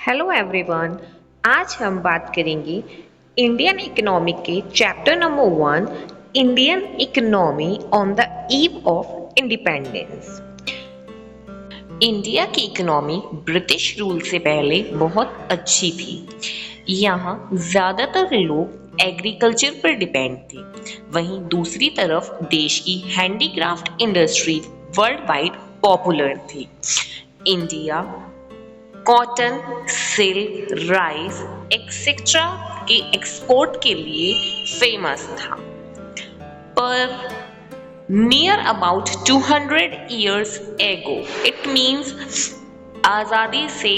Hello everyone. आज हम बात करेंगे इंडियन इकोनॉमी के chapter number 1, Indian economy on the eve of independence. India की इकोनॉमी ब्रिटिश रूल से पहले बहुत अच्छी थी। यहाँ ज़्यादातर लोग एग्रीकल्चर पर डिपेंड थे। वहीं दूसरी तरफ देश की handicraft industry world wide popular थी। India cotton, silk, rice etcetera के एक्सपोर्ट के लिए फेमस था। पर near about 200 years ago, it means आज़ादी से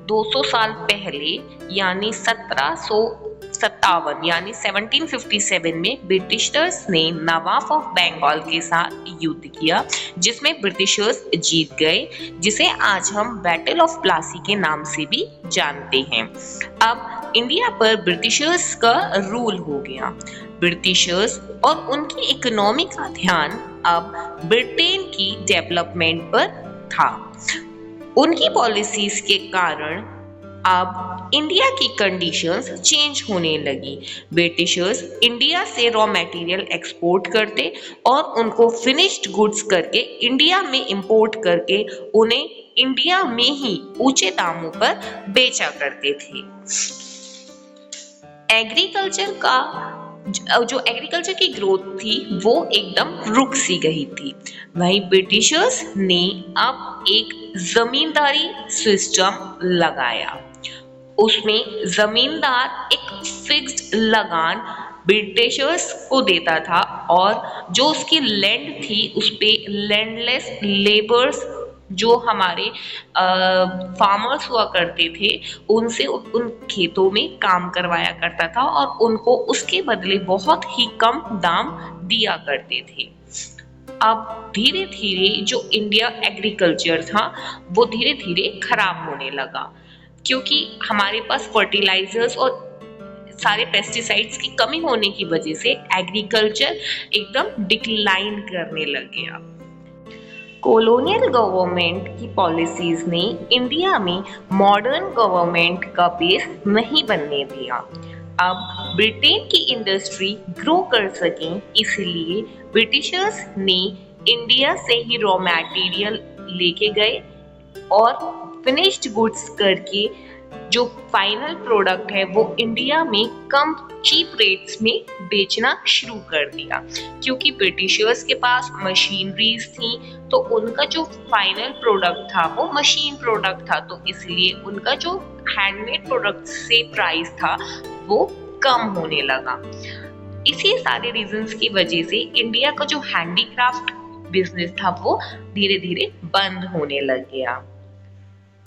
200 साल पहले यानी 1757 यानी 1757 में ब्रिटिशर्स ने नवाब ऑफ बंगाल के साथ युद्ध किया, जिसमें ब्रिटिशर्स जीत गए, जिसे आज हम बैटल ऑफ प्लासी के नाम से भी जानते हैं। अब इंडिया पर ब्रिटिशर्स का रूल हो गया। ब्रिटिशर्स और उनकी इकोनॉमी का ध्यान अब ब्रिटेन की डेवलपमेंट पर था। उनकी पॉलिसीज के कारण अब इंडिया की कंडीशंस चेंज होने लगी। ब्रिटिशर्स इंडिया से रॉ मटेरियल एक्सपोर्ट करते और उनको फिनिश्ड गुड्स करके इंडिया में इंपोर्ट करके उन्हें इंडिया में ही ऊंचे दामों पर बेचा करते थे। एग्रीकल्चर का जो एग्रीकल्चर की ग्रोथ थी वो एकदम रुक सी गई थी। वहीं ब्रिटिशर्स ने अब एक जमींदारी सिस्टम लगाया। उसमें जमींदार एक फिक्स्ड लगान ब्रिटिशर्स को देता था और जो उसकी लैंड थी उस पे लैंडलेस लेबर्स जो हमारे फार्मर्स हुआ करते थे उनसे उन खेतों में काम करवाया करता था और उनको उसके बदले बहुत ही कम दाम दिया करते थे। अब धीरे धीरे जो इंडिया एग्रीकल्चर था वो धीरे धीरे खराब होने लगा, क्योंकि हमारे पास फर्टिलाइजर्स और सारे पेस्टिसाइड्स की कमी होने की वजह से एग्रीकल्चर एकदम डिक्लाइन करने लग गया। कॉलोनियल गवर्नमेंट की पॉलिसीज ने इंडिया में मॉडर्न गवर्नमेंट का बेस नहीं बनने दिया। अब ब्रिटेन की इंडस्ट्री ग्रो कर सके, इसलिए ब्रिटिशर्स ने इंडिया से ही रॉ मटेरियल लेके गए और फिनिश्ड गुड्स करके जो फाइनल प्रोडक्ट है वो इंडिया में कम चीप रेट्स में बेचना शुरू कर दिया। क्योंकि ब्रिटिशर्स के पास मशीनरीज थी तो उनका जो फाइनल प्रोडक्ट था वो मशीन प्रोडक्ट था, तो इसलिए उनका जो हैंडमेड प्रोडक्ट से प्राइस था वो कम होने लगा। इसी सारे रीजंस की वजह से इंडिया का जो हैंडीक्राफ्ट बिजनेस था वो धीरे धीरे बंद होने लग गया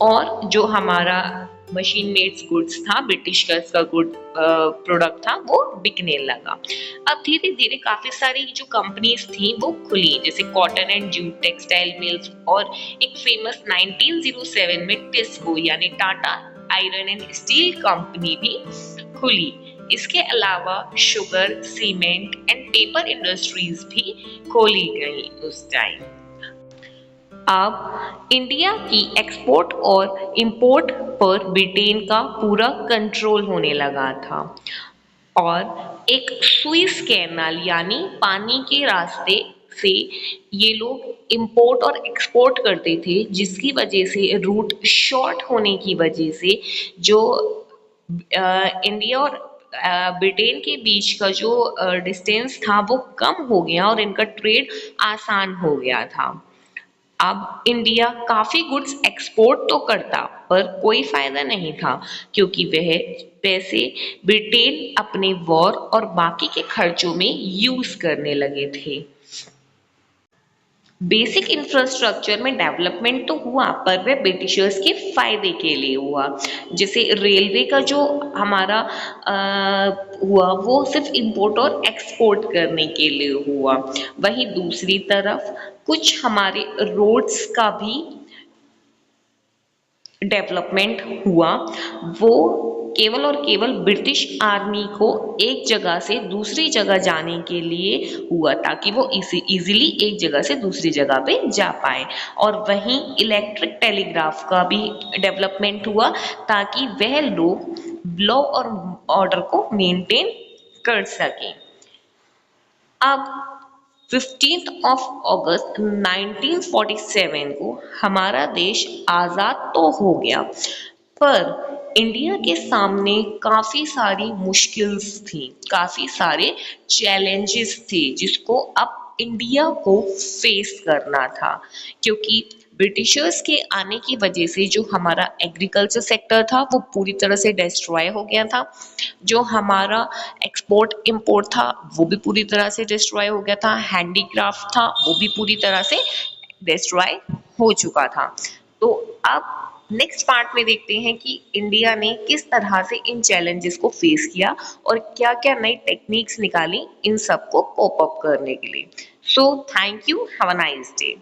और जो हमारा मशीन मेड्स गुड्स था, ब्रिटिशर्स का गुड प्रोडक्ट था, वो बिकने लगा। अब धीरे धीरे काफी सारी जो कंपनीज थी वो खुली, जैसे cotton and jute textile mills, और एक फेमस 1907 में टिस्को यानी Tata iron and steel company भी खुली। इसके अलावा sugar, cement and paper industries भी खोली गई उस टाइम। अब इंडिया की एक्सपोर्ट और इंपोर्ट पर ब्रिटेन का पूरा कंट्रोल होने लगा था और एक सुइस कैनाल यानी पानी के रास्ते से ये लोग इंपोर्ट और एक्सपोर्ट करते थे, जिसकी वजह से रूट शॉर्ट होने की वजह से जो इंडिया और ब्रिटेन के बीच का जो डिस्टेंस था वो कम हो गया और इनका ट्रेड आसान हो गया था। अब इंडिया काफी गुड्स एक्सपोर्ट तो करता पर कोई फायदा नहीं था, क्योंकि वह पैसे ब्रिटेन अपने वॉर और बाकी के खर्चों में यूज करने लगे थे। बेसिक इंफ्रास्ट्रक्चर में डेवलपमेंट तो हुआ पर वह ब्रिटिशर्स के फायदे के लिए हुआ। जैसे रेलवे का जो हमारा हुआ वो सिर्फ इंपोर्ट और एक्सपोर्ट करने के लिए हुआ। वहीं दूसरी तरफ कुछ हमारे रोड्स का भी डेवलपमेंट हुआ, वो केवल और केवल ब्रिटिश आर्मी को एक जगह से दूसरी जगह जाने के लिए हुआ, ताकि वो इजीली एक जगह से दूसरी जगह पे जा पाए। और वहीं इलेक्ट्रिक टेलीग्राफ का भी डेवलपमेंट हुआ, ताकि वह लोग लॉ और ऑर्डर को मेंटेन कर सकें। अब 15 अगस्त 1947 को हमारा देश आज़ाद तो हो गया, पर इंडिया के सामने काफ़ी सारी मुश्किल्स थी, काफ़ी सारे चैलेंजेस थे जिसको अब इंडिया को फेस करना था, क्योंकि ब्रिटिशर्स के आने की वजह से जो हमारा एग्रीकल्चर सेक्टर था वो पूरी तरह से डिस्ट्रॉय हो गया था। जो हमारा एक्सपोर्ट इंपोर्ट था वो भी पूरी तरह से डिस्ट्रॉय हो गया था। हैंडीक्राफ्ट था वो भी पूरी तरह से डिस्ट्रॉय हो चुका था। तो अब नेक्स्ट पार्ट में देखते हैं कि इंडिया ने किस तरह से इन चैलेंजेस को फेस किया और क्या क्या नई टेक्निक्स निकाली इन सबको कोप अप करने के लिए। So thank you, have a nice day.